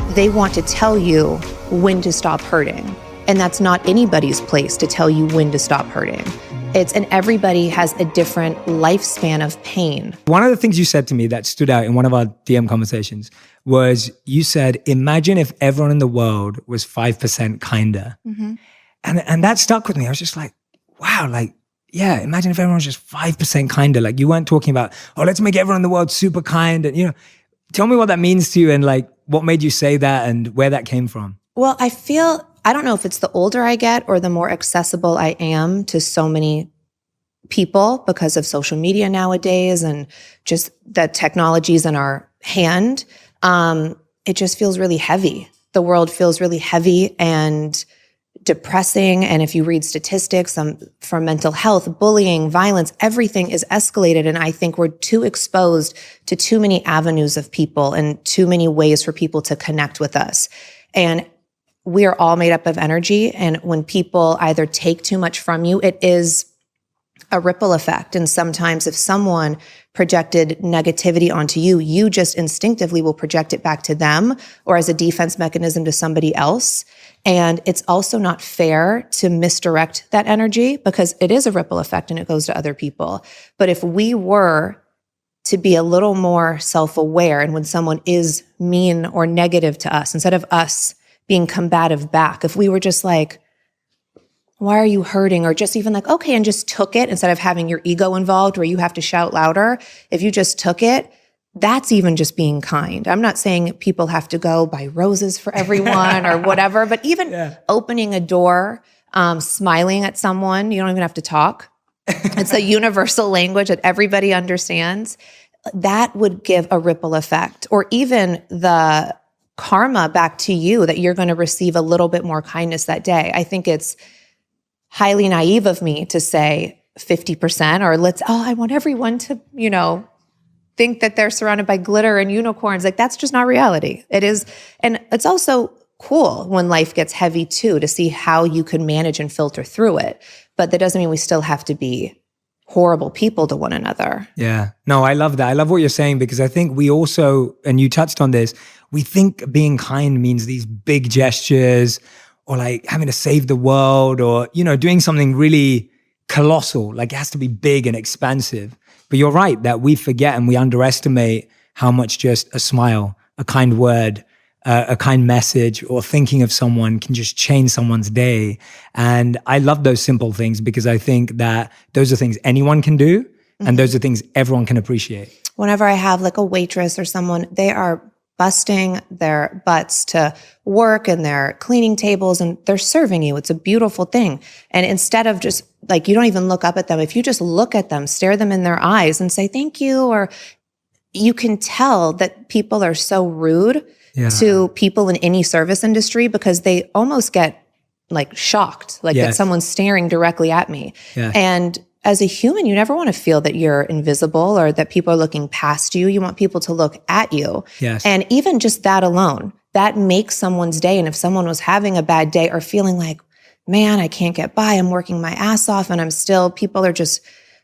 they want to tell you when to stop hurting. And that's not anybody's place to tell you when to stop hurting. And everybody has a different lifespan of pain. One of the things you said to me that stood out in one of our DM conversations was you said, imagine if everyone in the world was 5% kinder. Mm-hmm. And that stuck with me. I was just like, wow, like, yeah, imagine if everyone was just 5% kinder. Like you weren't talking about, oh, let's make everyone in the world super kind. And, you know, tell me what that means to you and like what made you say that and where that came from. Well, I don't know if it's the older I get or the more accessible I am to so many people because of social media nowadays and just the technologies in our hand. It just feels really heavy. The world feels really heavy and depressing. And if you read statistics for mental health, bullying, violence, everything is escalated. And I think we're too exposed to too many avenues of people and too many ways for people to connect with us. And we are all made up of energy. And when people either take too much from you, it is a ripple effect. And sometimes if someone projected negativity onto you, you just instinctively will project it back to them or as a defense mechanism to somebody else. And it's also not fair to misdirect that energy because it is a ripple effect and it goes to other people. But if we were to be a little more self-aware, and when someone is mean or negative to us, instead of us being combative back, if we were just like, why are you hurting? Or just even like, okay, and just took it instead of having your ego involved where you have to shout louder. If you just took it, that's even just being kind. I'm not saying people have to go buy roses for everyone or whatever, but even opening a door, smiling at someone, you don't even have to talk. It's a universal language that everybody understands. That would give a ripple effect, or even the karma back to you that you're going to receive a little bit more kindness that day. I think it's highly naive of me to say 50% or I want everyone to, think that they're surrounded by glitter and unicorns. Like that's just not reality. It is. And it's also cool when life gets heavy too, to see how you can manage and filter through it. But that doesn't mean we still have to be horrible people to one another. Yeah. No, I love that. I love what you're saying because I think we also, and you touched on this, we think being kind means these big gestures or like having to save the world or, doing something really colossal, like it has to be big and expansive. But you're right that we forget and we underestimate how much just a smile, a kind word, a kind message or thinking of someone can just change someone's day. And I love those simple things because I think that those are things anyone can do and those are things everyone can appreciate. Whenever I have like a waitress or someone, they are busting their butts to work and they're cleaning tables and they're serving you. It's a beautiful thing. And instead of just like, you don't even look up at them. If you just look at them, stare them in their eyes and say, thank you. Or you can tell that people are so rude to people in any service industry because they almost get like shocked, like that someone's staring directly at me. Yeah. And as a human, you never want to feel that you're invisible or that people are looking past you. You want people to look at you. Yes. And even just that alone, that makes someone's day. And if someone was having a bad day or feeling like, man, I can't get by, I'm working my ass off and people are just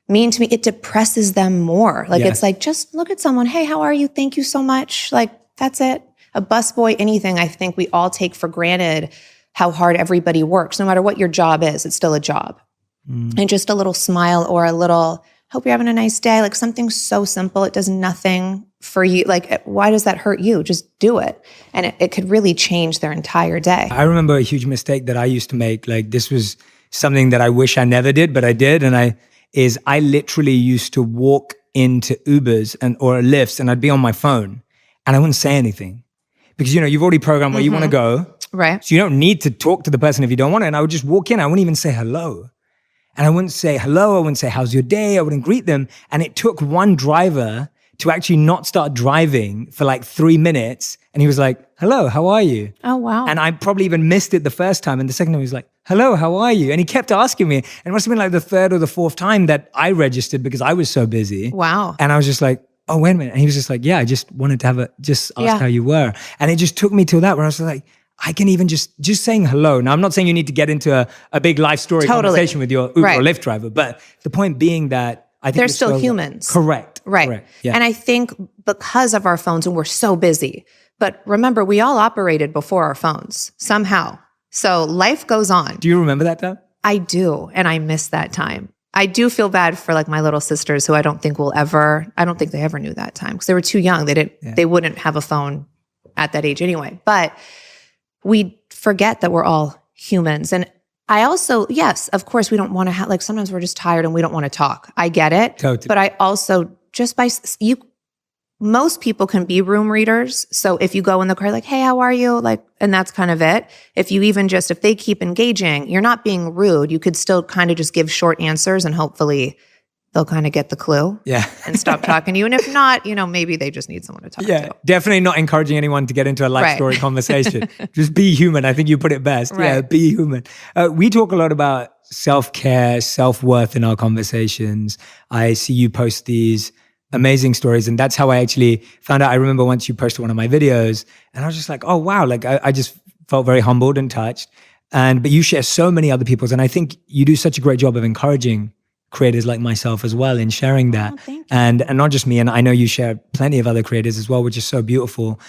mean to me, it depresses them more. Like it's like, just look at someone, hey, how are you? Thank you so much. Like, that's it. A busboy, anything. I think we all take for granted how hard everybody works. No matter what your job is, it's still a job. And just a little smile or a little, hope you're having a nice day, like something so simple. It does nothing for you. Like, why does that hurt you? Just do it. And it could really change their entire day. I remember a huge mistake that I used to make. Like this was something that I wish I never did, but I did. And I literally used to walk into Ubers or Lyfts and I'd be on my phone and I wouldn't say anything because, you've already programmed where you want to go. Right. So you don't need to talk to the person if you don't want to. And I would just walk in. I wouldn't even say hello. And I wouldn't say hello. I wouldn't say, how's your day? I wouldn't greet them. And it took one driver to actually not start driving for like 3 minutes. And he was like, hello, how are you? Oh, wow. And I probably even missed it the first time. And the second time he was like, hello, how are you? And he kept asking me. And it must have been like the third or the fourth time that I registered because I was so busy. Wow. And I was just like, oh, wait a minute. And he was just like, yeah, I just wanted to just ask how you were. And it just took me till that where I was like, I can even just saying hello. Now, I'm not saying you need to get into a big life story conversation with your Uber or Lyft driver, but the point being that I think they're still humans. Correct. Right. Correct. Yeah. And I think because of our phones and we're so busy, But remember, we all operated before our phones somehow. So life goes on. Do you remember that time? I do. And I miss that time. I do feel bad for like my little sisters who I don't think they ever knew that time because they were too young. They wouldn't have a phone at that age anyway. But we forget that we're all humans. And I also, yes, of course, we don't want to have, like, sometimes we're just tired and we don't want to talk. I get it. Totally. But I also, most people can be room readers. So if you go in the car, like, hey, how are you? Like, and that's kind of it. If they keep engaging, you're not being rude. You could still kind of just give short answers and hopefully they'll kind of get the clue and stop talking to you. And if not, maybe they just need someone to talk to. Definitely not encouraging anyone to get into a life story conversation. Just be human. I think you put it best. Right. Yeah, be human. We talk a lot about self-care, self-worth in our conversations. I see you post these amazing stories. And that's how I actually found out. I remember once you posted one of my videos and I was just like, oh, wow. Like I just felt very humbled and touched. But you share so many other people's. And I think you do such a great job of encouraging creators like myself as well in sharing that. Thank you. And not just me. And I know you share plenty of other creators as well, which is so beautiful.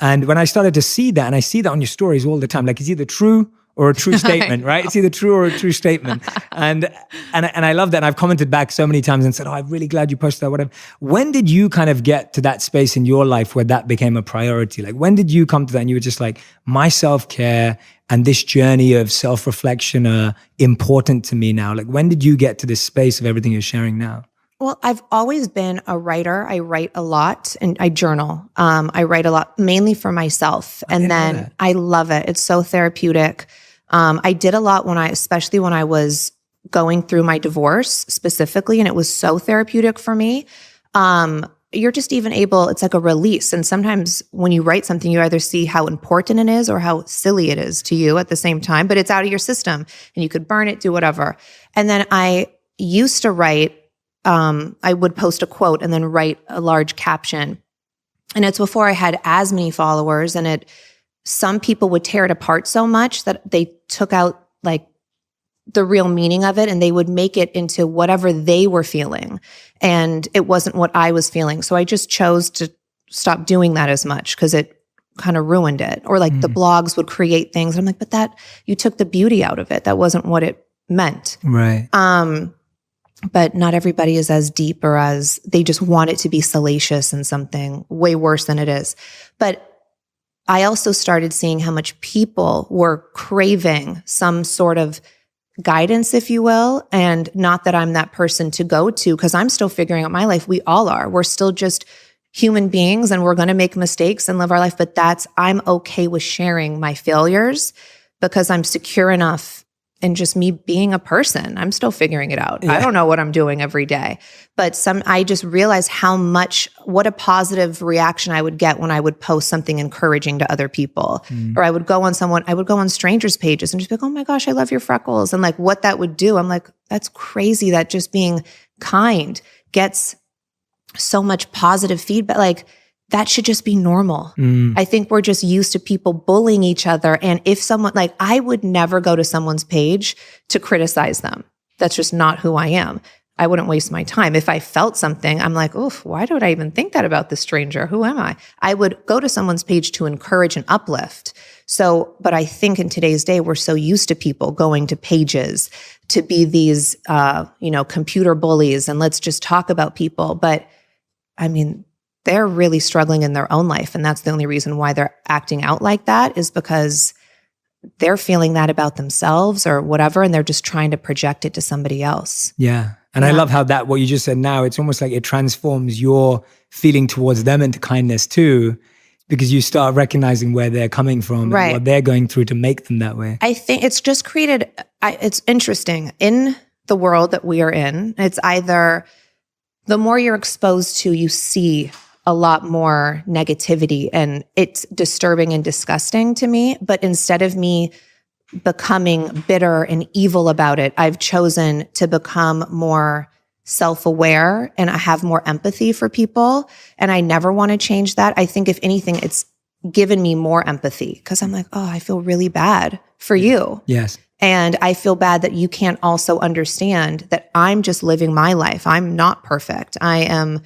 And when I started to see that, and I see that on your stories all the time, like it's either true or a true statement, right? It's either true or a true statement. And I love that. And I've commented back so many times and said, oh, I'm really glad you posted that, whatever. When did you kind of get to that space in your life where that became a priority? Like, when did you come to that and you were just like, my self-care and this journey of self-reflection are important to me now? Like, when did you get to this space of everything you're sharing now? Well, I've always been a writer. I write a lot and I journal. I write a lot, mainly for myself. And then I love it. It's so therapeutic. I did a lot especially when I was going through my divorce specifically, and it was so therapeutic for me. You're just even able, it's like a release. And sometimes when you write something, you either see how important it is or how silly it is to you at the same time, but it's out of your system and you could burn it, do whatever. And then I used to write, I would post a quote and then write a large caption. And it's before I had as many followers, and some people would tear it apart so much that they took out like the real meaning of it and they would make it into whatever they were feeling. And it wasn't what I was feeling. So I just chose to stop doing that as much because it kind of ruined it. Or like the blogs would create things. I'm like, but you took the beauty out of it. That wasn't what it meant. Right. But not everybody is as deep or as they just want it to be salacious and something way worse than it is. But I also started seeing how much people were craving some sort of guidance, if you will. And not that I'm that person to go to, because I'm still figuring out my life. We all are. We're still just human beings and we're going to make mistakes and live our life. But I'm okay with sharing my failures because I'm secure enough in just me being a person. I'm still figuring it out. Yeah. I don't know what I'm doing every day, but I just realized what a positive reaction I would get when I would post something encouraging to other people. Or I would go on strangers' pages and just be like, oh my gosh, I love your freckles. And like what that would do. I'm like, that's crazy that just being kind gets so much positive feedback. Like, that should just be normal. I think we're just used to people bullying each other. And if someone, like, I would never go to someone's page to criticize them. That's just not who I am. I wouldn't waste my time. If I felt something, I'm like, oof, why would I even think that about this stranger? Who am I? I would go to someone's page to encourage and uplift. So, but I think in today's day, we're so used to people going to pages to be these, computer bullies and let's just talk about people. But I mean, they're really struggling in their own life. And that's the only reason why they're acting out like that is because they're feeling that about themselves or whatever. And they're just trying to project it to somebody else. Yeah. And I love how what you just said now, it's almost like it transforms your feeling towards them into kindness too, because you start recognizing where they're coming from and what they're going through to make them that way. I think it's just created, it's interesting in the world that we are in. It's either the more you're exposed to, you see a lot more negativity and it's disturbing and disgusting to me. But instead of me becoming bitter and evil about it, I've chosen to become more self-aware and I have more empathy for people. And I never want to change that. I think if anything, it's given me more empathy because I'm like, oh, I feel really bad for you. Yes. And I feel bad that you can't also understand that I'm just living my life. I'm not perfect. I am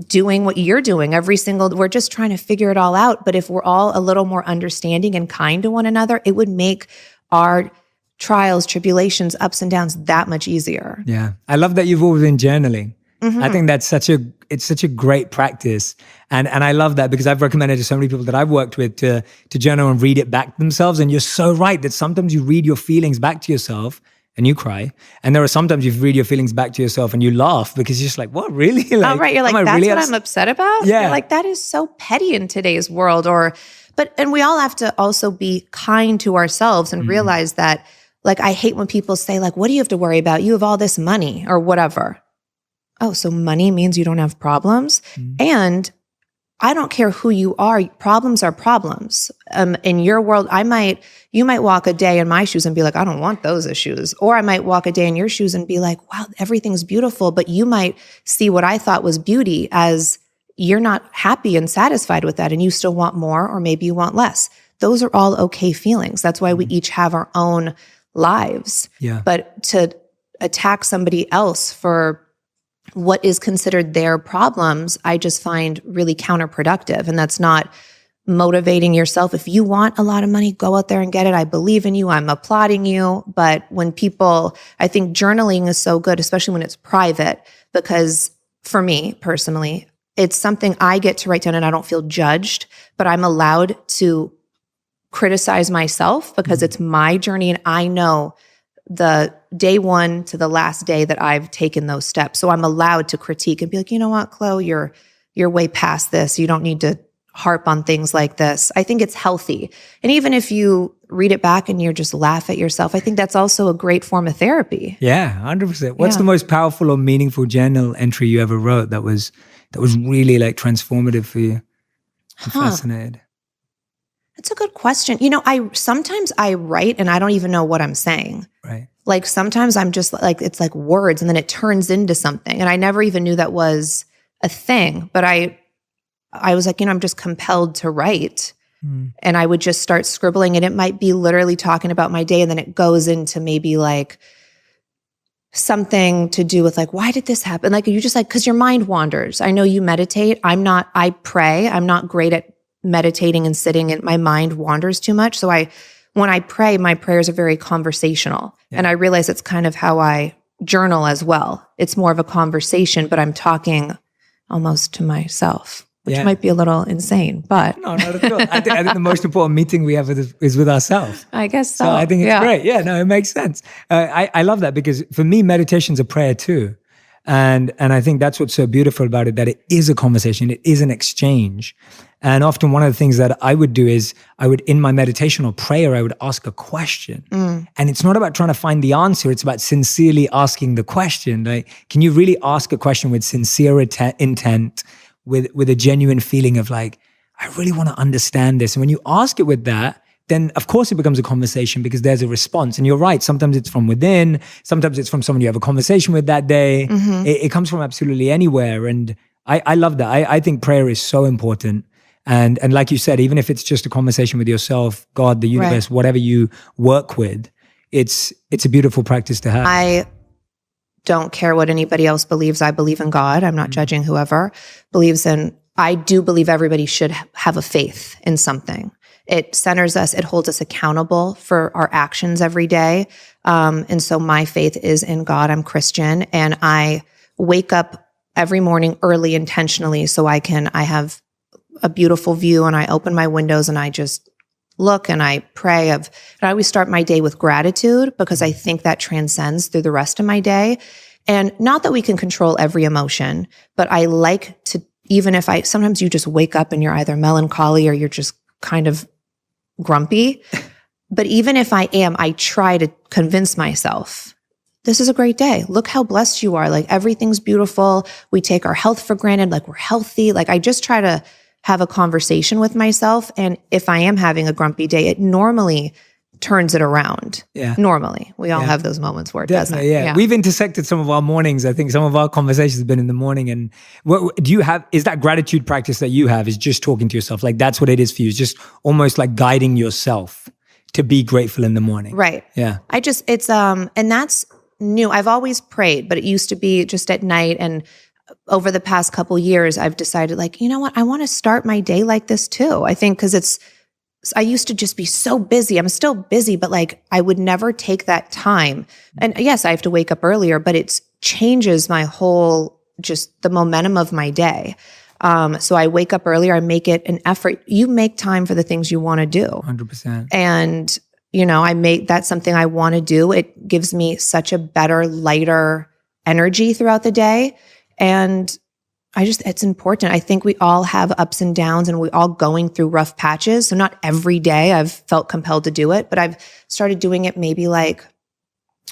doing what you're doing we're just trying to figure it all out. But if we're all a little more understanding and kind to one another, it would make our trials, tribulations, ups and downs that much easier. Yeah. I love that you've always been journaling. I think that's such a great practice. And I love that because I've recommended to so many people that I've worked with to journal and read it back themselves. And you're so right that sometimes you read your feelings back to yourself and you cry. And there are sometimes you read your feelings back to yourself and you laugh because you're just like, what, really? Like, oh, right. You're like, that's really what I'm upset about? Yeah. You're like, that is so petty in today's world. And we all have to also be kind to ourselves and realize that, like, I hate when people say, like, what do you have to worry about? You have all this money or whatever. Oh, so money means you don't have problems? And I don't care who you are. Problems are problems. In your world, you might walk a day in my shoes and be like, I don't want those issues. Or I might walk a day in your shoes and be like, wow, everything's beautiful. But you might see what I thought was beauty as you're not happy and satisfied with that. And you still want more, or maybe you want less. Those are all okay feelings. That's why we each have our own lives. Yeah. But to attack somebody else for what is considered their problems, I just find really counterproductive. And that's not motivating yourself. If you want a lot of money, go out there and get it. I believe in you. I'm applauding you. But when I think journaling is so good, especially when it's private, because for me personally, it's something I get to write down and I don't feel judged, but I'm allowed to criticize myself because it's my journey and I know the day one to the last day that I've taken those steps. So I'm allowed to critique and be like, you know what, Chloe, you're way past this. You don't need to harp on things like this. I think it's healthy. And even if you read it back and you just laugh at yourself, I think that's also a great form of therapy. Yeah, 100%. What's the most powerful or meaningful journal entry you ever wrote that was really like transformative for you? I'm fascinated. That's a good question. You know, sometimes I write and I don't even know what I'm saying. Right. Like sometimes I'm just like, it's like words and then it turns into something. And I never even knew that was a thing. But I was like, I'm just compelled to write. And I would just start scribbling and it might be literally talking about my day. And then it goes into maybe like something to do with like, why did this happen? Like, you just like, because your mind wanders. I know you meditate. I pray. I'm not great at meditating and sitting, and my mind wanders too much. So when I pray, my prayers are very conversational. Yeah. And I realize it's kind of how I journal as well. It's more of a conversation, but I'm talking almost to myself, which might be a little insane, but. No, not at all. I think the most important meeting we have is with ourselves. I guess so. So I think it's great. Yeah, no, it makes sense. I love that because for me, meditation's a prayer too. And I think that's what's so beautiful about it, that it is a conversation, it is an exchange. And often one of the things that I would do is in my meditation or prayer, I would ask a question. And it's not about trying to find the answer. It's about sincerely asking the question. Like, can you really ask a question with sincere intent, with a genuine feeling of like, I really want to understand this. And when you ask it with that, then of course it becomes a conversation because there's a response. And you're right, sometimes it's from within, sometimes it's from someone you have a conversation with that day. It comes from absolutely anywhere. And I love that. I think prayer is so important. And like you said, even if it's just a conversation with yourself, God, the universe, whatever you work with, it's a beautiful practice to have. I don't care what anybody else believes. I believe in God. I'm not judging whoever believes in. I do believe everybody should have a faith in something. It centers us. It holds us accountable for our actions every day. And so my faith is in God. I'm Christian, and I wake up every morning early intentionally so I have a beautiful view, and I open my windows and I just look and I pray. And I always start my day with gratitude because I think that transcends through the rest of my day. And not that we can control every emotion, but I like to, sometimes you just wake up and you're either melancholy or you're just kind of grumpy. But even if I am, I try to convince myself, this is a great day. Look how blessed you are. Like, everything's beautiful. We take our health for granted. Like, we're healthy. Like, I just try to have a conversation with myself. And if I am having a grumpy day, it normally turns it around. Yeah. Normally. We all have those moments where it doesn't. Yeah. We've intersected some of our mornings. I think some of our conversations have been in the morning. And what do you have, is that gratitude practice that you have is just talking to yourself? Like, that's what it is for you. It's just almost like guiding yourself to be grateful in the morning. Right. Yeah. And that's new. I've always prayed, but it used to be just at night. And over the past couple years, I've decided like, you know what? I want to start my day like this too. I think because I used to just be so busy. I'm still busy, but like I would never take that time. And yes, I have to wake up earlier, but it changes my whole, just the momentum of my day. So I wake up earlier, I make it an effort. You make time for the things you want to do. 100%. And, that's something I want to do. It gives me such a better, lighter energy throughout the day. And it's important. I think we all have ups and downs and we're all going through rough patches. So not every day I've felt compelled to do it, but I've started doing it maybe like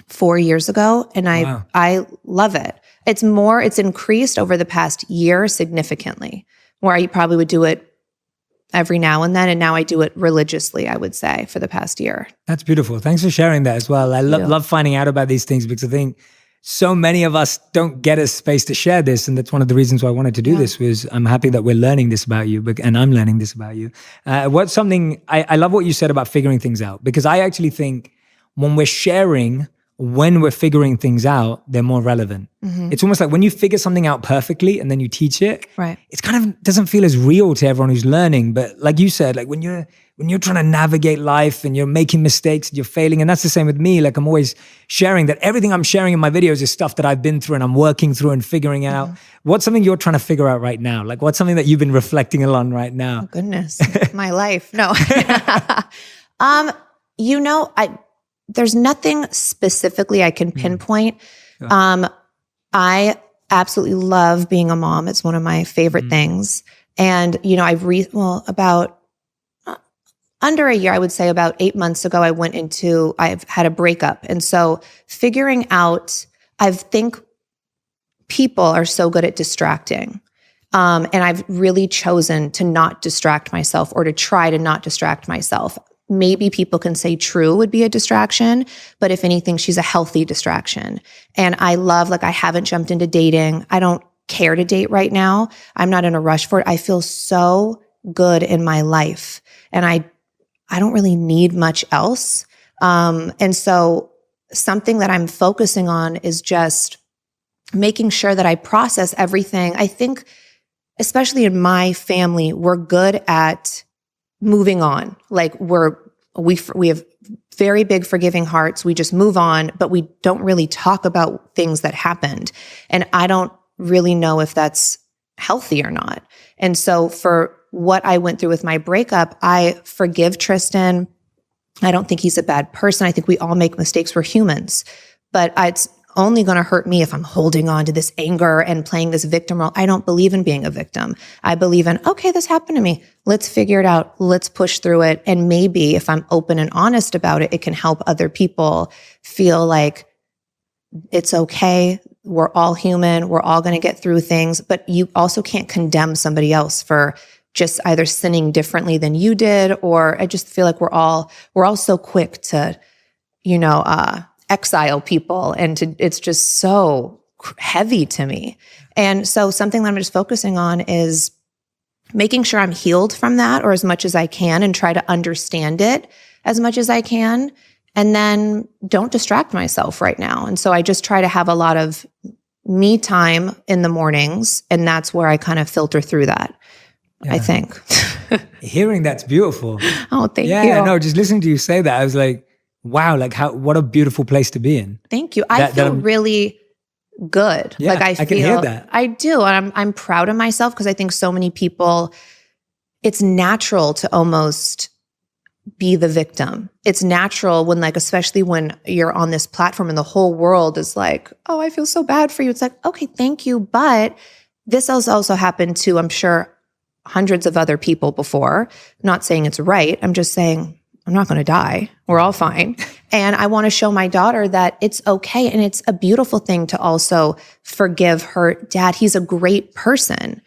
4 years ago. And I love it. It's increased over the past year significantly, where I probably would do it every now and then. And now I do it religiously, I would say, for the past year. That's beautiful. Thanks for sharing that as well. I love finding out about these things because I think so many of us don't get a space to share this. And that's one of the reasons why I wanted to do this was I'm happy that we're learning this about you and I'm learning this about you. I love what you said about figuring things out, because I actually think when we're sharing, when we're figuring things out, they're more relevant. Mm-hmm. It's almost like when you figure something out perfectly and then you teach it, right? It's kind of doesn't feel as real to everyone who's learning. But like you said, like when you're trying to navigate life and you're making mistakes and you're failing, and that's the same with me. Like I'm always sharing that everything I'm sharing in my videos is stuff that I've been through and I'm working through and figuring out. What's something you're trying to figure out right now? Like what's something that you've been reflecting on right now? Oh, goodness, my life. No. There's nothing specifically I can pinpoint. I absolutely love being a mom. It's one of my favorite things. And, about under a year, I would say about 8 months ago, I've had a breakup. And so figuring out, I think people are so good at distracting. And I've really chosen to not distract myself or to try to not distract myself. Maybe people can say True would be a distraction, but if anything, she's a healthy distraction. And I haven't jumped into dating. I don't care to date right now. I'm not in a rush for it. I feel so good in my life and I don't really need much else. And so something that I'm focusing on is just making sure that I process everything. I think, especially in my family, we're good at moving on. Like we have very big forgiving hearts. We just move on, but we don't really talk about things that happened. And I don't really know if that's healthy or not. And so for what I went through with my breakup, I forgive Tristan. I don't think he's a bad person. I think we all make mistakes. We're humans, but it's only going to hurt me if I'm holding on to this anger and playing this victim role. I don't believe in being a victim. I believe in, okay, this happened to me. Let's figure it out. Let's push through it. And maybe if I'm open and honest about it, it can help other people feel like it's okay. We're all human. We're all going to get through things, but you also can't condemn somebody else for just either sinning differently than you did, or I just feel like we're all so quick to, exile people, and it's just so heavy to me. And so something that I'm just focusing on is making sure I'm healed from that, or as much as I can, and try to understand it as much as I can. And then don't distract myself right now. And so I just try to have a lot of me time in the mornings. And that's where I kind of filter through that, I think. Hearing that's beautiful. Oh, thank you. Yeah, no, just listening to you say that, I was like, wow, what a beautiful place to be in. Thank you. I feel really good. Yeah, I can hear that. I do. And I'm proud of myself because I think so many people, it's natural to almost be the victim. It's natural when especially when you're on this platform and the whole world is like, oh, I feel so bad for you. It's like, okay, thank you. But this has also happened to, I'm sure, hundreds of other people before. Not saying it's right. I'm just saying, I'm not going to die. We're all fine. And I want to show my daughter that it's okay. And it's a beautiful thing to also forgive her dad. He's a great person.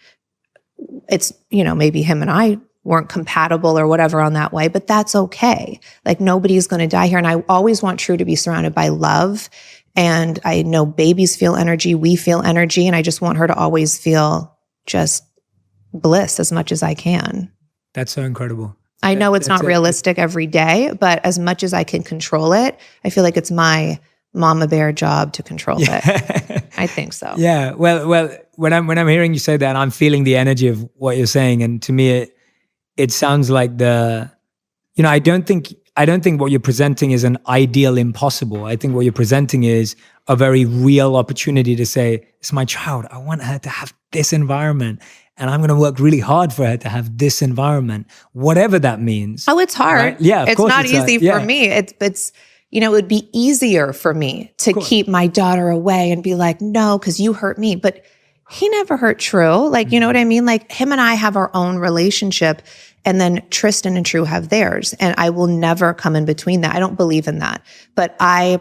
It's, maybe him and I weren't compatible or whatever on that way, but that's okay. Nobody's going to die here. And I always want True to be surrounded by love. And I know babies feel energy. We feel energy. And I just want her to always feel just bliss as much as I can. That's so incredible. I know it's not realistic every day, but as much as I can control it, I feel like it's my mama bear job to control it. I think so. Yeah. Well, when I'm hearing you say that, I'm feeling the energy of what you're saying. And to me, it sounds like I don't think what you're presenting is an ideal impossible. I think what you're presenting is a very real opportunity to say, it's my child. I want her to have this environment. And I'm going to work really hard for her to have this environment, whatever that means. Oh, it's hard. Right? Yeah, of it's course not easy hard. for me. It's it would be easier for me to keep my daughter away and be like, no, because you hurt me. But he never hurt True. Like, you know what I mean? Like him and I have our own relationship, and then Tristan and True have theirs. And I will never come in between that. I don't believe in that. But I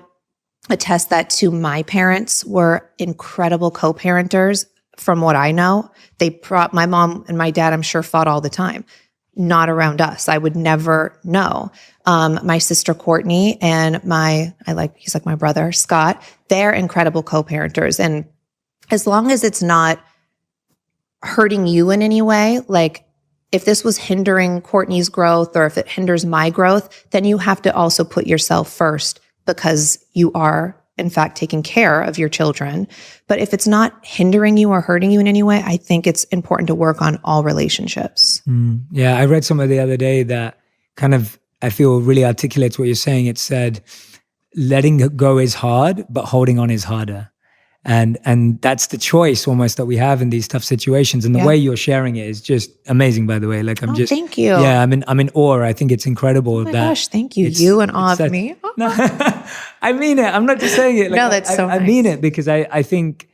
attest that to my parents were incredible co-parenters. From what I know, my mom and my dad, I'm sure, fought all the time. Not around us. I would never know. My sister Courtney and he's like my brother, Scott, they're incredible co-parenters. And as long as it's not hurting you in any way, like if this was hindering Courtney's growth or if it hinders my growth, then you have to also put yourself first, because you are, in fact, taking care of your children. But if it's not hindering you or hurting you in any way, I think it's important to work on all relationships. Yeah, I read somewhere the other day that kind of, I feel really articulates what you're saying. It said, letting go is hard, but holding on is harder. And that's the choice almost that we have in these tough situations. And the way you're sharing it is just amazing, by the way. Like thank you. Yeah, I'm in awe. I think it's incredible. Oh my gosh, thank you. You in awe of me. No, I mean it. I'm not just saying it. Like, no, that's so nice. I mean it, because I think,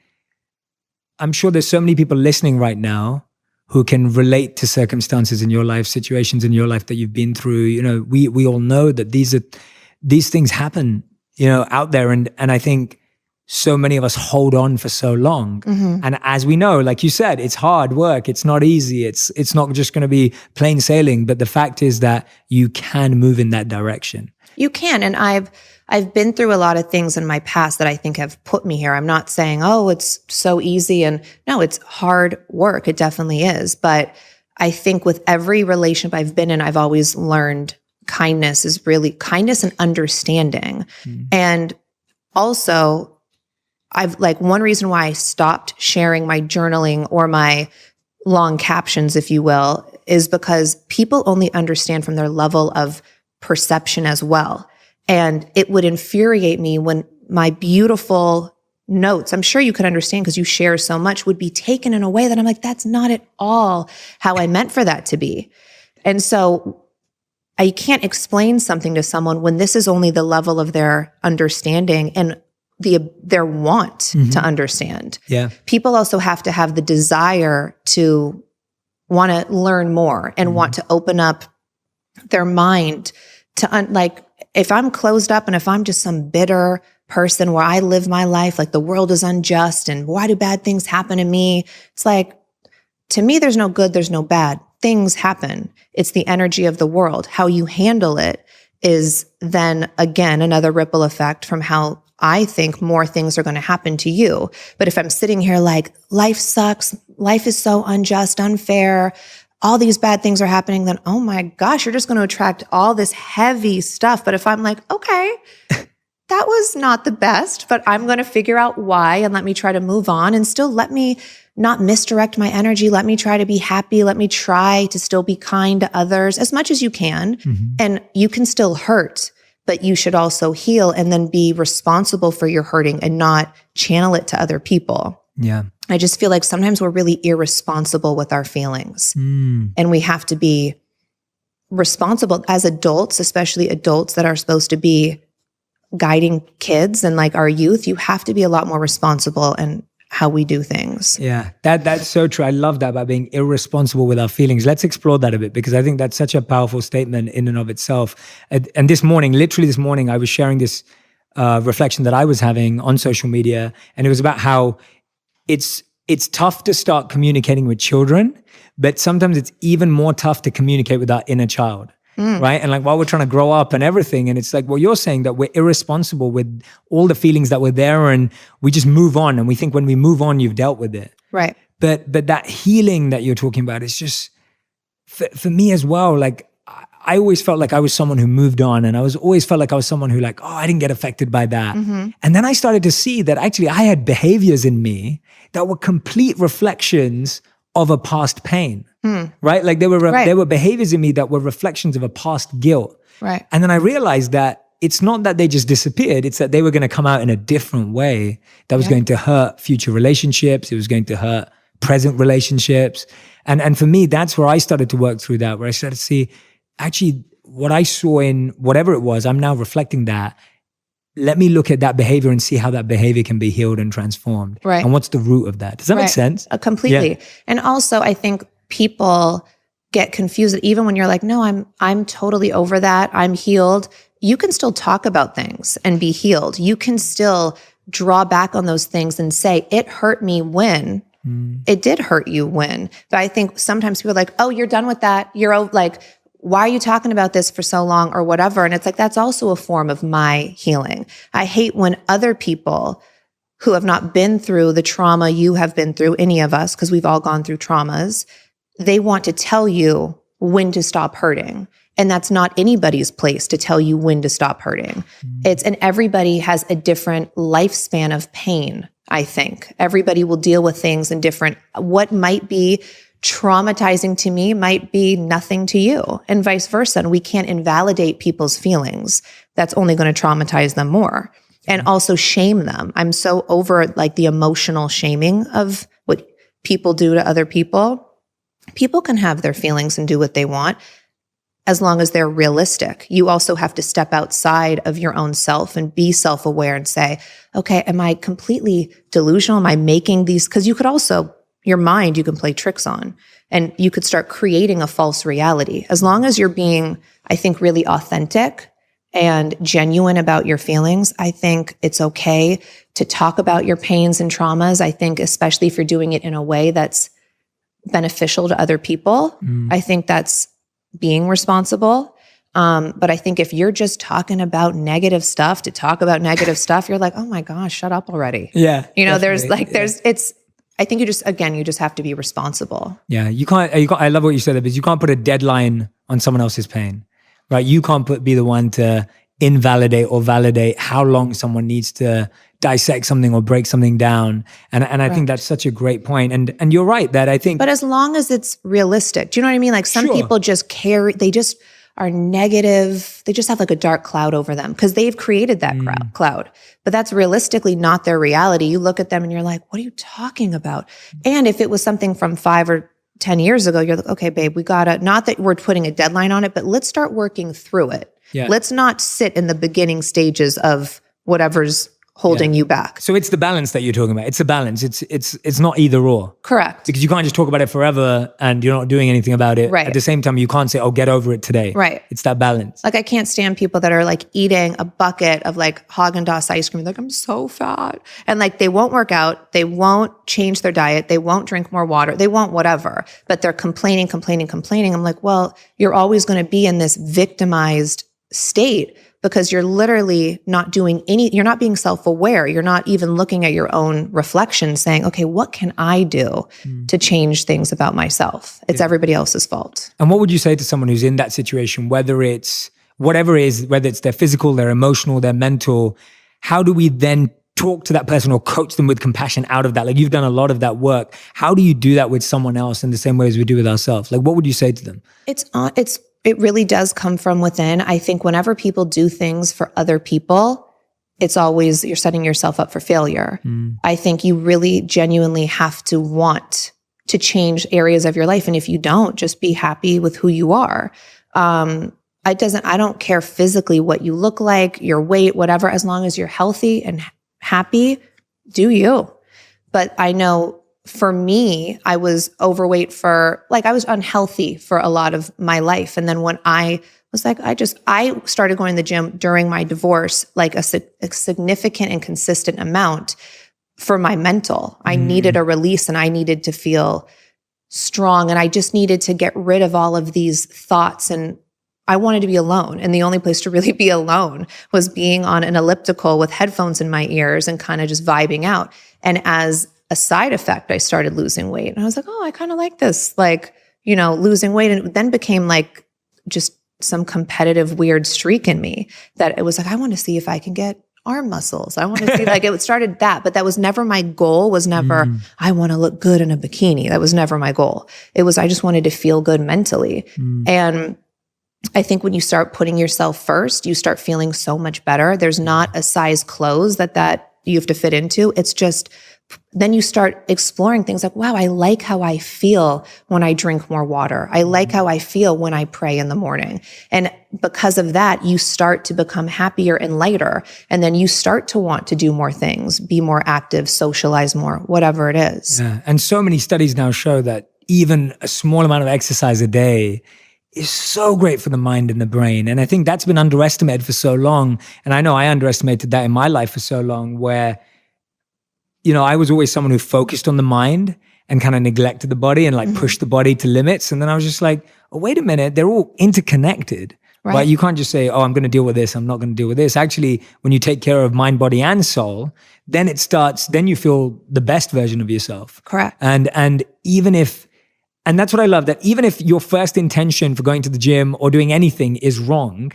I'm sure there's so many people listening right now who can relate to circumstances in your life, situations in your life that you've been through. You know, we all know that these things happen, out there. And I think so many of us hold on for so long. And as we know, like you said, it's hard work. It's not easy. It's not just going to be plain sailing. But the fact is that you can move in that direction. You can. And I've been through a lot of things in my past that I think have put me here. I'm not saying, oh, it's so easy. And no, it's hard work. It definitely is. But I think with every relationship I've been in, I've always learned kindness and understanding. And also, one reason why I stopped sharing my journaling or my long captions, if you will, is because people only understand from their level of perception as well. And it would infuriate me when my beautiful notes, I'm sure you could understand because you share so much, would be taken in a way that I'm like, that's not at all how I meant for that to be. And so I can't explain something to someone when this is only the level of their understanding and their want to understand. Yeah. People also have to have the desire to want to learn more and want to open up their mind to if I'm closed up and if I'm just some bitter person where I live my life like the world is unjust and why do bad things happen to me? It's like, to me, there's no good, there's no bad. Things happen. It's the energy of the world. How you handle it is then, again, another ripple effect from how I think more things are going to happen to you. But if I'm sitting here like, life sucks, life is so unjust, unfair, all these bad things are happening, then, oh my gosh, you're just going to attract all this heavy stuff. But if I'm like, okay, that was not the best, but I'm going to figure out why and let me try to move on and still let me not misdirect my energy. Let me try to be happy. Let me try to still be kind to others as much as you can. And you can still hurt, but you should also heal and then be responsible for your hurting and not channel it to other people. Yeah. I just feel like sometimes we're really irresponsible with our feelings. And we have to be responsible as adults, especially adults that are supposed to be guiding kids and like our youth. You have to be a lot more responsible in how we do things. Yeah, that's so true. I love that about being irresponsible with our feelings. Let's explore that a bit, because I think that's such a powerful statement in and of itself. And this morning, literally this morning, I was sharing this reflection that I was having on social media, and it was about how it's tough to start communicating with children, but sometimes it's even more tough to communicate with our inner child. Right? And like while we're trying to grow up and everything, and it's like, well, you're saying that we're irresponsible with all the feelings that were there and we just move on. And we think when we move on, you've dealt with it. Right. But that healing that you're talking about is just, for me as well, like I always felt like I was someone who moved on, and always felt like I was someone who like, oh, I didn't get affected by that. And then I started to see that actually I had behaviors in me that were complete reflections of a past pain, right? Like there were behaviors in me that were reflections of a past guilt. Right. And then I realized that it's not that they just disappeared, it's that they were going to come out in a different way that was going to hurt future relationships. It was going to hurt present relationships. And for me, that's where I started to work through that, where I started to see, actually, what I saw in whatever it was, I'm now reflecting that. Let me look at that behavior and see how that behavior can be healed and transformed. Right. And what's the root of that? Does that make sense? Completely. Yeah. And also, I think people get confused that even when you're like, no, I'm totally over that, I'm healed. You can still talk about things and be healed. You can still draw back on those things and say, it hurt me when. It did hurt you when. But I think sometimes people are like, oh, you're done with that. You're like, why are you talking about this for so long or whatever? And it's like, that's also a form of my healing. I hate when other people who have not been through the trauma you have been through, any of us, because we've all gone through traumas, they want to tell you when to stop hurting. And that's not anybody's place to tell you when to stop hurting. And everybody has a different lifespan of pain, I think. Everybody will deal with things in different, what might be traumatizing to me might be nothing to you, and vice versa. And we can't invalidate people's feelings. That's only going to traumatize them more. And also shame them. I'm so over like the emotional shaming of what people do to other people. People can have their feelings and do what they want, as long as they're realistic. You also have to step outside of your own self and be self-aware and say, okay, am I completely delusional? Am I making these? Because you could also, your mind, you can play tricks on, and you could start creating a false reality. As long as you're being, I think, really authentic and genuine about your feelings, I think it's okay to talk about your pains and traumas. I think especially if you're doing it in a way that's beneficial to other people, I think that's being responsible. But I think if you're just talking about negative stuff to talk about negative stuff, you're like, oh my gosh, shut up already. Yeah. You know, I think you just have to be responsible. Yeah. You can't, I love what you said there, because you can't put a deadline on someone else's pain, right? You can't be the one to invalidate or validate how long someone needs to dissect something or break something down. And I think that's such a great point. And you're right that I think. But as long as it's realistic, do you know what I mean? Like some people just they just are negative. They just have like a dark cloud over them because they've created that cloud. But that's realistically not their reality. You look at them and you're like, what are you talking about? And if it was something from 5 or 10 years ago, you're like, okay, babe, we gotta, not that we're putting a deadline on it, but let's start working through it. Yeah. Let's not sit in the beginning stages of whatever's holding you back. So it's the balance that you're talking about. It's a balance. It's not either or. Correct. Because you can't just talk about it forever and you're not doing anything about it. Right. At the same time, you can't say, oh, get over it today. Right. It's that balance. Like I can't stand people that are like eating a bucket of like Haagen-Dazs ice cream. Like, I'm so fat. And like they won't work out. They won't change their diet. They won't drink more water. They won't whatever. But they're complaining. I'm like, well, you're always going to be in this victimized state because you're literally not doing you're not being self-aware. You're not even looking at your own reflection saying, okay, what can I do to change things about myself? It's everybody else's fault. And what would you say to someone who's in that situation, whether it's whatever it is, whether it's their physical, their emotional, their mental, how do we then talk to that person or coach them with compassion out of that? Like you've done a lot of that work. How do you do that with someone else in the same way as we do with ourselves? Like what would you say to them? It really does come from within. I think whenever people do things for other people, it's always, you're setting yourself up for failure. I think you really genuinely have to want to change areas of your life. And if you don't, just be happy with who you are. I don't care physically what you look like, your weight, whatever, as long as you're healthy and happy, do you. But I know for me, I was overweight I was unhealthy for a lot of my life. And then when I was like, I started going to the gym during my divorce, like a significant and consistent amount for my mental. I needed a release and I needed to feel strong. And I just needed to get rid of all of these thoughts. And I wanted to be alone. And the only place to really be alone was being on an elliptical with headphones in my ears and kind of just vibing out. And as a side effect, I started losing weight. And I was like, oh, I kind of like this, like, losing weight. And it then became like just some competitive weird streak in me that it was like, I want to see if I can get arm muscles. I want to see, like, it started that, but that was never my goal. Was never, I want to look good in a bikini. That was never my goal. It was, I just wanted to feel good mentally. And I think when you start putting yourself first, you start feeling so much better. There's not a size clothes that you have to fit into. It's just, then you start exploring things like, wow, I like how I feel when I drink more water. I like how I feel when I pray in the morning. And because of that, you start to become happier and lighter. And then you start to want to do more things, be more active, socialize more, whatever it is. Yeah. And so many studies now show that even a small amount of exercise a day is so great for the mind and the brain. And I think that's been underestimated for so long. And I know I underestimated that in my life for so long, where I was always someone who focused on the mind and kind of neglected the body and like pushed the body to limits. And then I was just like, oh, wait a minute, they're all interconnected. Right? You can't just say, oh, I'm going to deal with this, I'm not going to deal with this. Actually, when you take care of mind, body, and soul, then then you feel the best version of yourself. Correct. And that's what I love, that even if your first intention for going to the gym or doing anything is wrong,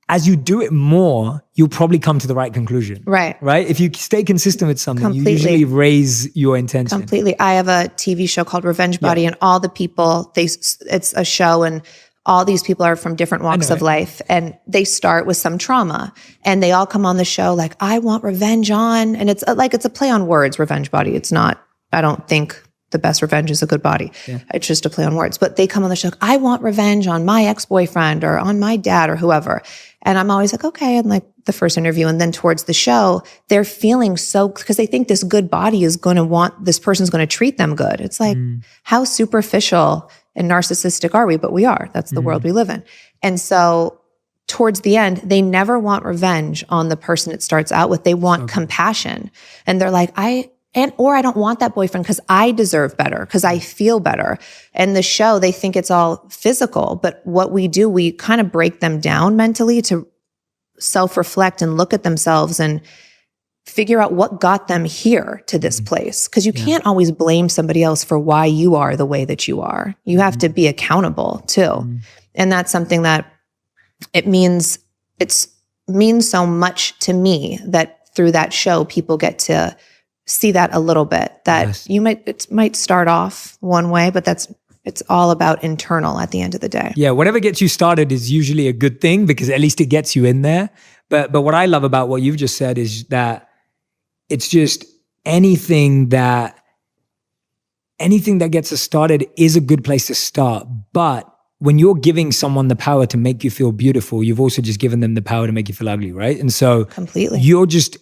as you do it more, you'll probably come to the right conclusion. Right. Right? If you stay consistent with something, Completely. You usually raise your intention. Completely. I have a TV show called Revenge Body, and all the people, it's a show, and all these people are from different walks of life, and they start with some trauma, and they all come on the show like, I want revenge on, and it's a play on words, Revenge Body. It's not, I don't think the best revenge is a good body. Yeah. It's just a play on words. But they come on the show, I want revenge on my ex-boyfriend or on my dad or whoever. And I'm always like, okay. And like the first interview, and then towards the show, they're feeling so, because they think this good body is going to this person's going to treat them good. It's like, how superficial and narcissistic are we? But we are. That's the world we live in. And so towards the end, they never want revenge on the person it starts out with. They want compassion. And they're like, or I don't want that boyfriend because I deserve better, because I feel better. And the show, they think it's all physical, but what we do, we kind of break them down mentally to self-reflect and look at themselves and figure out what got them here to this place. Because you can't always blame somebody else for why you are the way that you are. You have to be accountable too. And that's something that it means so much to me that through that show, people get to see that a little bit, that it might start off one way, but it's all about internal at the end of the day. Yeah, whatever gets you started is usually a good thing, because at least it gets you in there. But what I love about what you've just said is that it's just anything that gets us started is a good place to start. But when you're giving someone the power to make you feel beautiful, you've also just given them the power to make you feel ugly, right? And so completely, you're just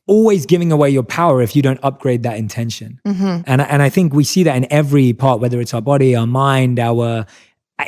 always giving away your power if you don't upgrade that intention. And I think we see that in every part, whether it's our body, our mind, our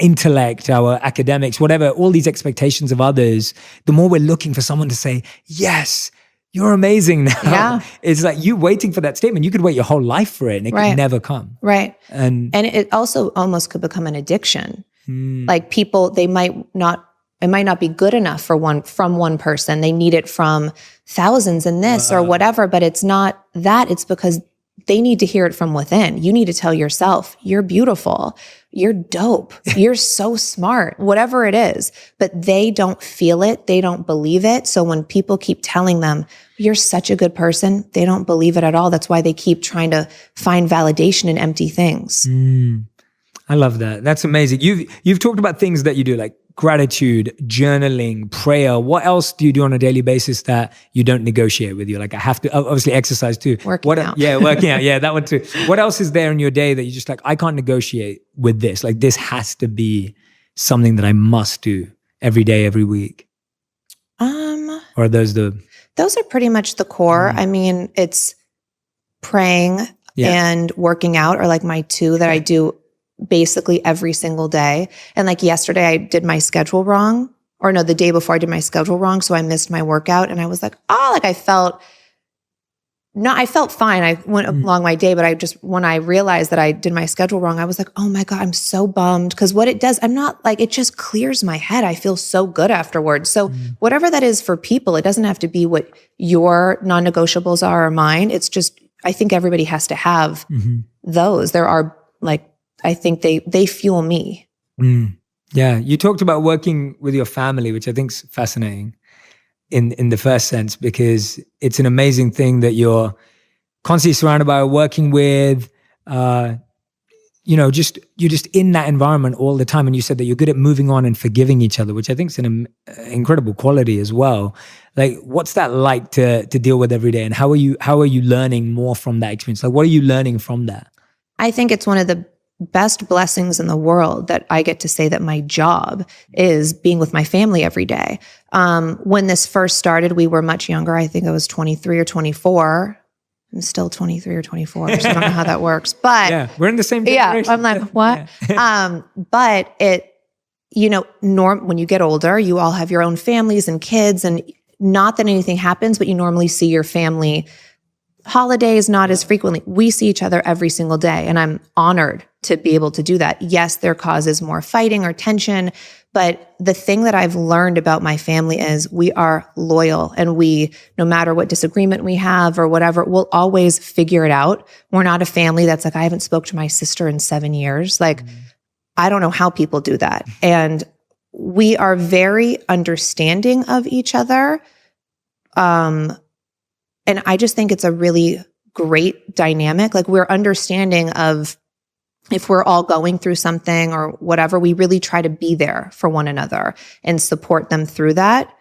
intellect, our academics, whatever, all these expectations of others, the more we're looking for someone to say, yes, you're amazing now. Yeah. It's like you waiting for that statement. You could wait your whole life for it and it could never come. Right. And it also almost could become an addiction. Like people, it might not be good enough from one person. They need it from thousands in this or whatever, but it's not that. It's because they need to hear it from within. You need to tell yourself, you're beautiful, you're dope, you're so smart, whatever it is. But they don't feel it. They don't believe it. So when people keep telling them, you're such a good person, they don't believe it at all. That's why they keep trying to find validation in empty things. I love that. That's amazing. You've talked about things that you do, like gratitude, journaling, prayer. What else do you do on a daily basis that you don't negotiate with? You like, I have to, obviously exercise too. Working out. Yeah, working out. Yeah, that one too. What else is there in your day that you just like, I can't negotiate with this? Like this has to be something that I must do every day, every week. Or are those are pretty much the core. I mean, it's praying and working out are like my two that I do basically every single day. And like yesterday I did my schedule wrong, or no, the day before I did my schedule wrong. So I missed my workout and I was like, I felt fine. I went along my day, but when I realized that I did my schedule wrong, I was like, oh my God, I'm so bummed. Cause what it does, I'm not like, it just clears my head. I feel so good afterwards. So whatever that is for people, it doesn't have to be what your non-negotiables are or mine. It's just, I think everybody has to have those. There are like, I think they fuel me. Yeah. You talked about working with your family, which I think is fascinating in the first sense, because it's an amazing thing that you're constantly surrounded by, working with, you're just in that environment all the time. And you said that you're good at moving on and forgiving each other, which I think is an incredible quality as well. Like, what's that like to deal with every day? And how are you learning more from that experience? Like, what are you learning from that? I think it's one of the best blessings in the world that I get to say that my job is being with my family every day. When this first started, we were much younger. I think I was 23 or 24. I'm still 23 or 24, so I don't know how that works. But yeah, we're in the same generation. Yeah, I'm like, what? Yeah. But when you get older, you all have your own families and kids, and not that anything happens, but you normally see your family holidays not as frequently. We see each other every single day, and I'm honored to be able to do that. Yes, there causes more fighting or tension, but the thing that I've learned about my family is we are loyal, and no matter what disagreement we have or whatever, we'll always figure it out. We're not a family that's like, I haven't spoke to my sister in 7 years. Like, I don't know how people do that. And we are very understanding of each other. And I just think it's a really great dynamic. Like, we're understanding of if we're all going through something or whatever, we really try to be there for one another and support them through that.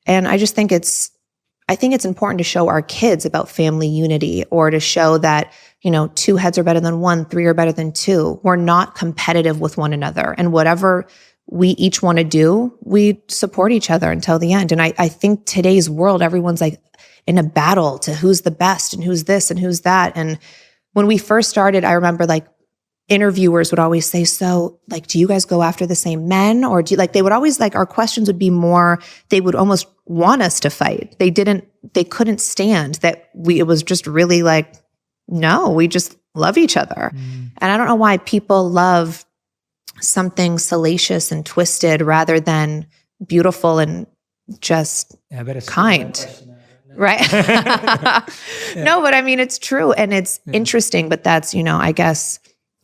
And I just think it's important to show our kids about family unity, or to show that, 2 heads are better than 1, 3 are better than 2. We're not competitive with one another. And whatever we each want to do, we support each other until the end. And I think today's world, everyone's like in a battle to who's the best and who's this and who's that. And when we first started, I remember like interviewers would always say, so like, do you guys go after the same men? Or they would always our questions would be more, they would almost want us to fight. They couldn't stand that it was just really like, no, we just love each other. And I don't know why people love something salacious and twisted rather than beautiful and just kind. Right. No, but I mean, it's true. And it's interesting, but that's, I guess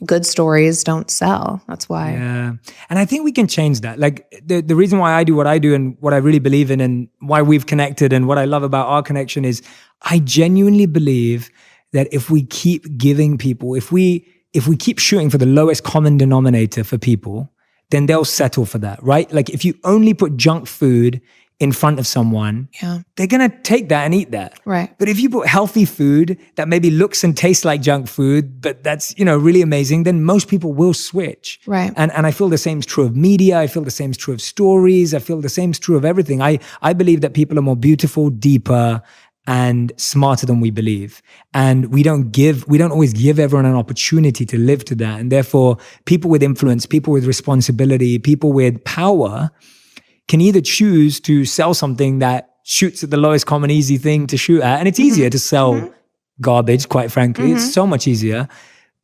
good stories don't sell. That's why. Yeah. And I think we can change that. Like the reason why I do what I do and what I really believe in and why we've connected and what I love about our connection is I genuinely believe that if we keep giving people, if we keep shooting for the lowest common denominator for people, then they'll settle for that, right? Like if you only put junk food in front of someone, they're going to take that and eat that. Right. But if you put healthy food that maybe looks and tastes like junk food, but that's, really amazing, then most people will switch. Right. And I feel the same is true of media. I feel the same is true of stories. I feel the same is true of everything. I believe that people are more beautiful, deeper, and smarter than we believe. And we don't always give everyone an opportunity to live to that. And therefore, people with influence, people with responsibility, people with power can either choose to sell something that shoots at the lowest common easy thing to shoot at. And it's easier to sell garbage, quite frankly. It's so much easier.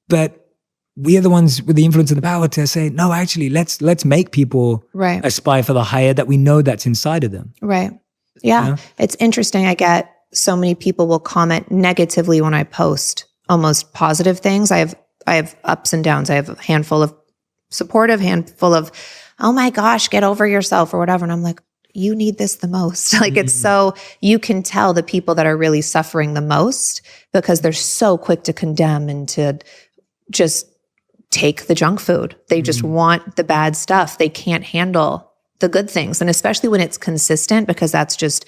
But we are the ones with the influence and the power to say, no, actually, let's make people aspire for the higher that we know that's inside of them. Right. Yeah. It's interesting. I get so many people will comment negatively when I post almost positive things. I have ups and downs. I have a handful of supportive, handful of, oh my gosh, get over yourself or whatever. And I'm like, you need this the most. Like it's so, you can tell the people that are really suffering the most because they're so quick to condemn and to just take the junk food. They just want the bad stuff. They can't handle the good things. And especially when it's consistent, because that's just,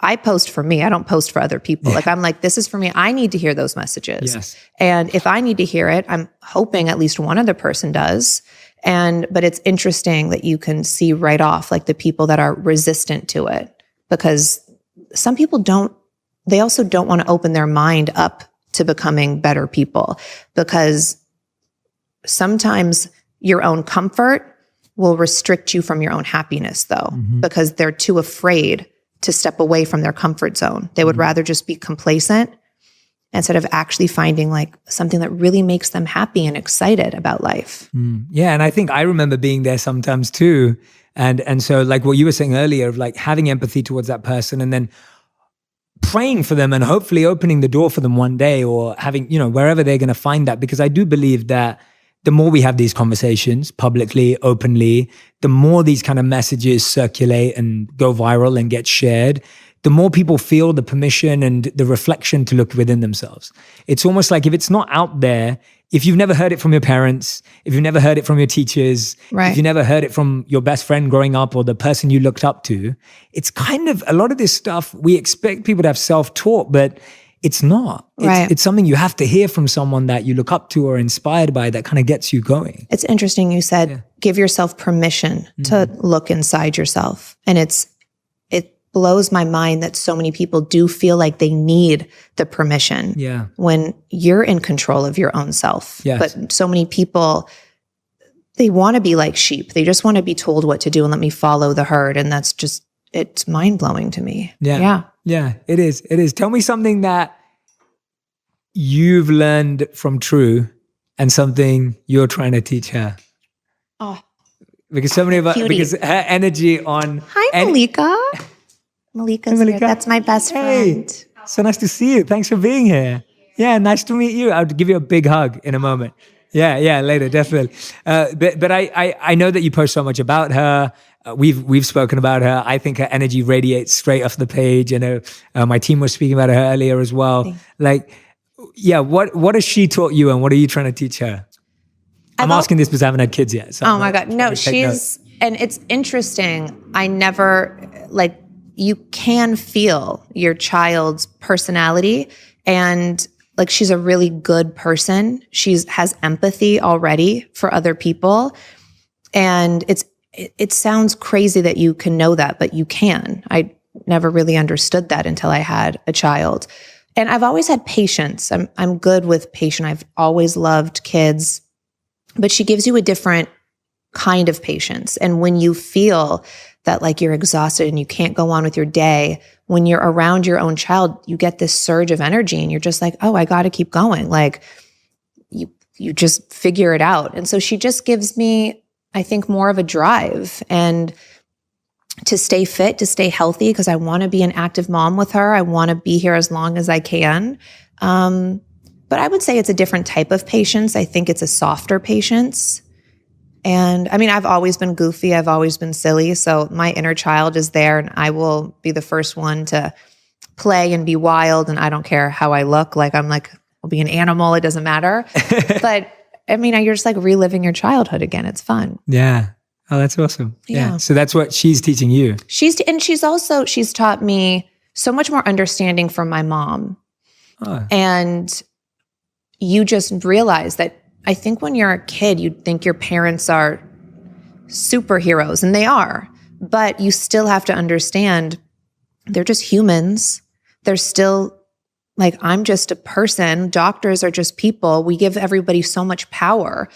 I post for me. I don't post for other people. Like I'm like, this is for me. I need to hear those messages. Yes. And if I need to hear it, I'm hoping at least one other person does. But it's interesting that you can see right off like the people that are resistant to it, because some people they also don't want to open their mind up to becoming better people, because sometimes your own comfort will restrict you from your own happiness though, because they're too afraid to step away from their comfort zone. They would rather just be complacent instead of actually finding like something that really makes them happy and excited about life. Yeah. And I think I remember being there sometimes too. And so like what you were saying earlier of like having empathy towards that person and then praying for them and hopefully opening the door for them one day or having, wherever they're going to find that. Because I do believe that the more we have these conversations publicly, openly, the more these kind of messages circulate and go viral and get shared, the more people feel the permission and the reflection to look within themselves. It's almost like if it's not out there, if you've never heard it from your parents, if you've never heard it from your teachers, if you never heard it from your best friend growing up or the person you looked up to, it's kind of a lot of this stuff we expect people to have self-taught, but it's not. It's something you have to hear from someone that you look up to or inspired by that kind of gets you going. It's interesting you said, give yourself permission to look inside yourself. And it blows my mind that so many people do feel like they need the permission when you're in control of your own self. But so many people, they want to be like sheep. They just want to be told what to do and let me follow the herd. And that's just, it's mind-blowing to me. Yeah, it is. It is. Tell me something that you've learned from True and something you're trying to teach her. Oh, because so many of us, because her energy on... Hi, Malika. Malika's here. That's my best friend. So nice to see you. Thanks for being here. Yeah, nice to meet you. I'll give you a big hug in a moment. Yeah, later, definitely. But I know that you post so much about her. We've spoken about her. I think her energy radiates straight off the page. You know, my team was speaking about her earlier as well. Like, what has she taught you, and what are you trying to teach her? I'm asking this because I haven't had kids yet. So oh my God, no, and it's interesting. I never you can feel your child's personality, and like she's a really good person. Has empathy already for other people. And it sounds crazy that you can know that, but you can. I never really understood that until I had a child. And I've always had patience. I'm good with patience. I've always loved kids, but she gives you a different kind of patience. And when you feel that like you're exhausted and you can't go on with your day, when you're around your own child, you get this surge of energy and you're just like, oh, I got to keep going. Like you just figure it out. And so she just gives me, I think, more of a drive and to stay fit, to stay healthy, because I want to be an active mom with her. I want to be here as long as I can. But I would say it's a different type of patience. I think it's a softer patience. And I mean, I've always been goofy. I've always been silly. So my inner child is there, and I will be the first one to play and be wild. And I don't care how I look. Like I'll be an animal. It doesn't matter. But I mean, you're just like reliving your childhood again. It's fun. Yeah. Oh, that's awesome. Yeah. So that's what she's teaching you. She's taught me so much more understanding from my mom. Oh. And you just realize that I think when you're a kid, you'd think your parents are superheroes, and they are, but you still have to understand they're just humans. They're still like, I'm just a person. Doctors are just people. We give everybody so much power,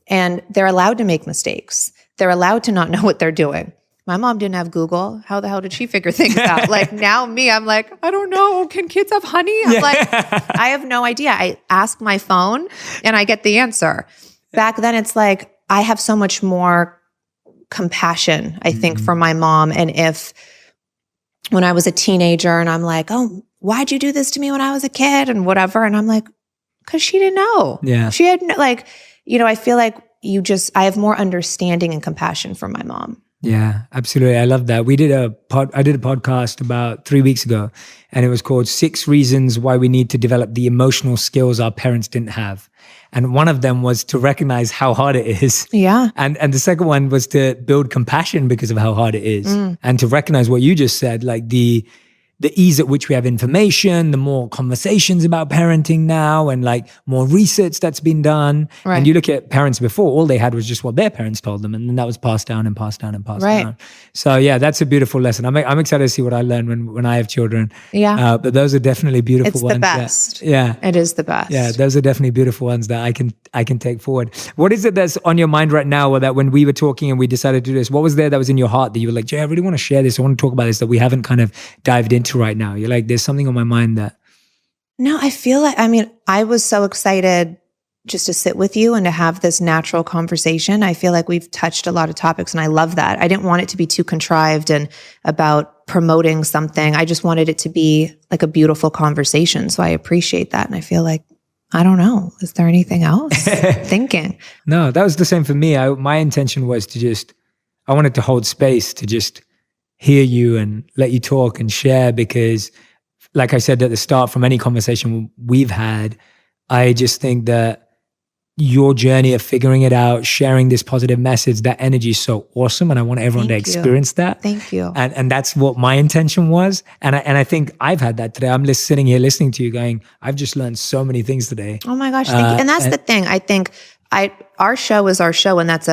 and they're allowed to make mistakes. They're allowed to not know what they're doing. My mom didn't have Google. How the hell did she figure things out? Like now I'm like, I don't know. Can kids have honey? I'm like, I have no idea. I ask my phone and I get the answer. Back then it's like, I have so much more compassion, I think, for my mom. And when I was a teenager and I'm like, oh, why'd you do this to me when I was a kid and whatever? And I'm like, because she didn't know. Yeah. She had I feel like I have more understanding and compassion for my mom. Yeah, absolutely. I love that. I did a podcast about 3 weeks ago, and it was called 6 Reasons Why We Need to Develop the Emotional Skills Our Parents Didn't Have. And one of them was to recognize how hard it is. Yeah. And the second one was to build compassion because of how hard it is. And to recognize what you just said, like the ease at which we have information, the more conversations about parenting now, and like more research that's been done. Right. And you look at parents before, all they had was just what their parents told them. And then that was passed down and passed down and passed down. So yeah, that's a beautiful lesson. I'm excited to see what I learn when I have children. Yeah. But those are definitely beautiful ones. It's the best. Yeah. It is the best. Yeah. Those are definitely beautiful ones that I can take forward. What is it that's on your mind right now, or that when we were talking and we decided to do this, what was there that was in your heart that you were like, Jay, I really want to share this. I want to talk about this that we haven't kind of dived into right now? You're like, there's something on my mind that... No, I feel like, I was so excited just to sit with you and to have this natural conversation. I feel like we've touched a lot of topics, and I love that. I didn't want it to be too contrived and about promoting something. I just wanted it to be like a beautiful conversation. So I appreciate that. And I feel like I don't know. Is there anything else? Thinking. No, that was the same for me. My intention was I wanted to hold space to just hear you and let you talk and share, because like I said at the start, from any conversation we've had, I just think that your journey of figuring it out, sharing this positive message, that energy is so awesome. And I want everyone to experience that. Thank you. And that's what my intention was. And I think I've had that today. I'm just sitting here listening to you going, I've just learned so many things today. Oh my gosh, thank you. And that's the thing. I think our show is our show, and that's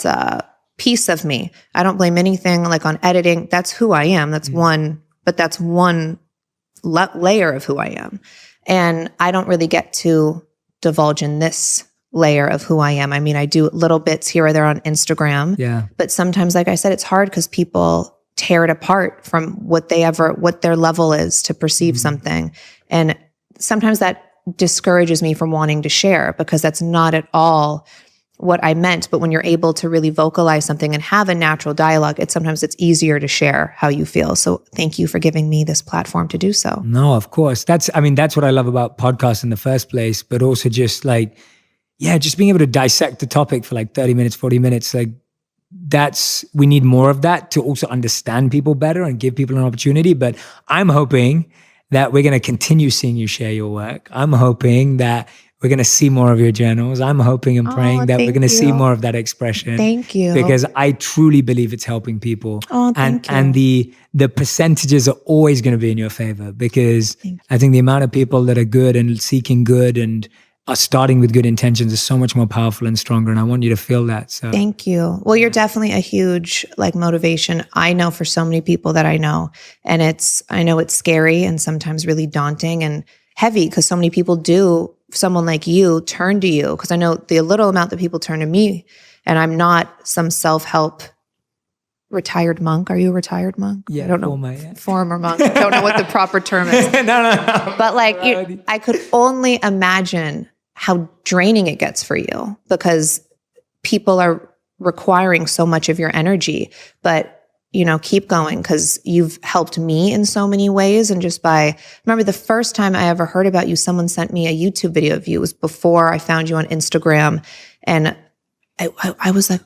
a piece of me. I don't blame anything like on editing. That's who I am. That's one layer of who I am. And I don't really get to divulge in this layer of who I am. I mean, I do little bits here or there on Instagram. Yeah. But sometimes, like I said, it's hard because people tear it apart from what their level is to perceive something. And sometimes that discourages me from wanting to share, because that's not at all what I meant. But when you're able to really vocalize something and have a natural dialogue, sometimes it's easier to share how you feel. So thank you for giving me this platform to do so. No, of course. That's what I love about podcasts in the first place, but also just just being able to dissect the topic for like 30 minutes, 40 minutes. Like we need more of that to also understand people better and give people an opportunity. But I'm hoping that we're going to continue seeing you share your work. I'm hoping that we're going to see more of your journals. I'm hoping and praying that we're going to see more of that expression. Thank you. Because I truly believe it's helping people. Oh, thank you. And the percentages are always going to be in your favor, because I think the amount of people that are good and seeking good and are starting with good intentions is so much more powerful and stronger. And I want you to feel that. So thank you. Well, you're definitely a huge motivation. I know for so many people that I know, and I know it's scary and sometimes really daunting and heavy, because so many people someone like you turn to you, because I know the little amount that people turn to me, and I'm not some self-help retired monk. Are you a retired monk? Yeah, I don't know. Former monk. I don't know what the proper term is. No. But I could only imagine how draining it gets for you, because people are requiring so much of your energy. But keep going, because you've helped me in so many ways. And remember the first time I ever heard about you, someone sent me a YouTube video of you. It was before I found you on Instagram. And I was like,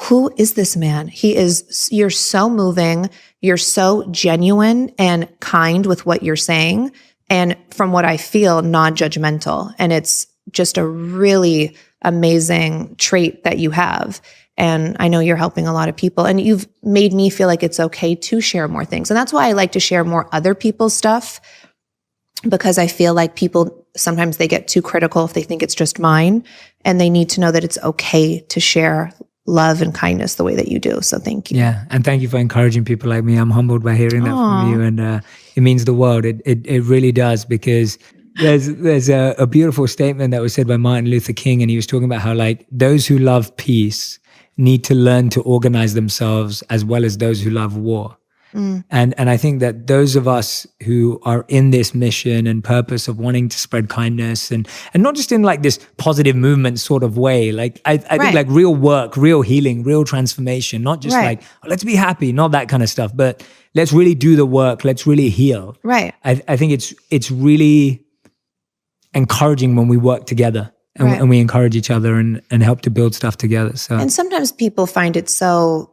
who is this man? You're so moving. You're so genuine and kind with what you're saying. And from what I feel, non-judgmental. And it's just a really amazing trait that you have. And I know you're helping a lot of people, and you've made me feel like it's okay to share more things. And that's why I like to share more other people's stuff, because I feel like people, sometimes they get too critical if they think it's just mine, and they need to know that it's okay to share love and kindness the way that you do. So thank you. Yeah. And thank you for encouraging people like me. I'm humbled by hearing that from you. And it means the world. It really does, because there's a beautiful statement that was said by Martin Luther King. And he was talking about how those who love peace need to learn to organize themselves as well as those who love war. And I think that those of us who are in this mission and purpose of wanting to spread kindness and not just in this positive movement sort of way, I think real work, real healing, real transformation, not just let's be happy, not that kind of stuff, but let's really do the work. Let's really heal. Right. I think it's really encouraging when we work together. And we encourage each other and help to build stuff together. So, and sometimes people find it so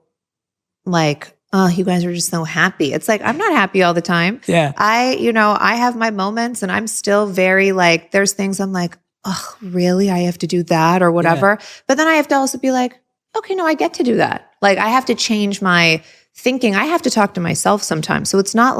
oh, you guys are just so happy. It's I'm not happy all the time. Yeah. I have my moments, and I'm still very there's things I'm oh, really? I have to do that or whatever. Yeah. But then I have to also be okay, no, I get to do that. I have to change my thinking. I have to talk to myself sometimes. So it's not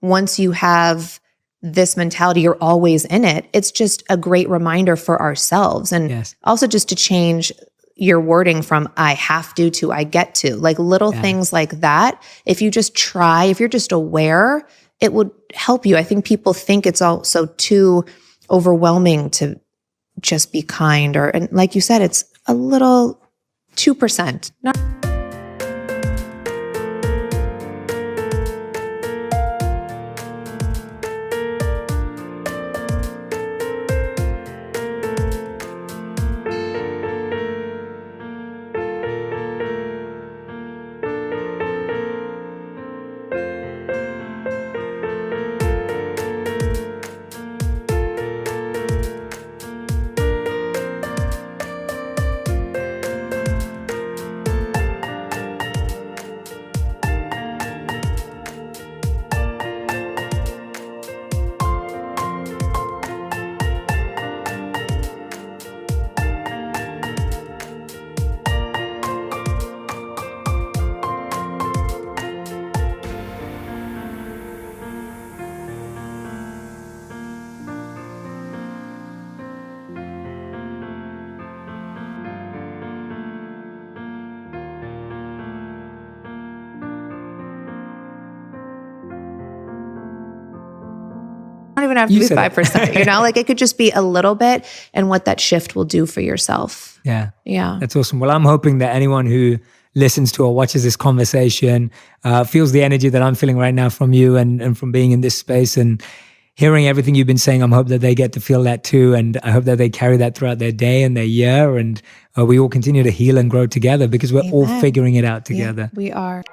once you have this mentality, you're always in it. It's just a great reminder for ourselves. And also just to change your wording from I have to I get to. Little things like that. If you just try, if you're just aware, it would help you. I think people think it's also too overwhelming to just be kind, and like you said, it's a little 2%. even have to You be said it. 5%, you know, like it could just be a little bit and what that shift will do for yourself. Yeah. Yeah. That's awesome. Well, I'm hoping that anyone who listens to or watches this conversation feels the energy that I'm feeling right now from you and from being in this space and hearing everything you've been saying. I'm hope that they get to feel that too. And I hope that they carry that throughout their day and their year. And we all continue to heal and grow together because we're all Amen. figuring it out together. Yeah, we are.